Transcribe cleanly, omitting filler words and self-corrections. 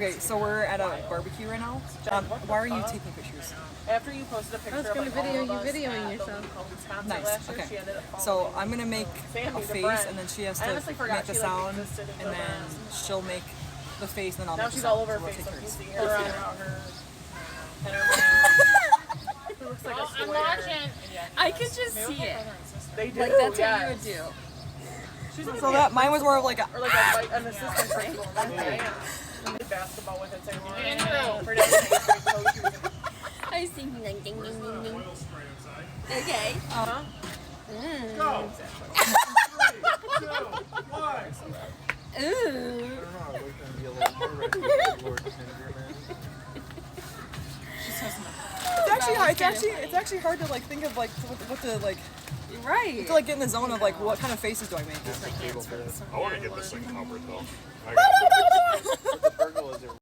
Okay, so we're at a barbecue right now. Why are you taking pictures? After you posted a picture I was going to video you videoing yourself. Nice. Okay. So I'm gonna make a face, and then she has to make the sound, and then she'll make the face, and then I'll Now make the she's sound. all over So we'll Facebook. take You hers. see her around her. And her it looks like a I'm square. watching. I could just see it. They do. Like, that's yes. what you would do. She's like So that mine was more of like a. or like an assistant principal. Basketball with it. So Andrew. for different coaches. I was thinking like ding ding ding ding. Okay. Huh? Go! Ooh. It's actually hard to like think of like what to like Right. to like get in the zone of like what kind of faces do I make. I want to get this thing covered though.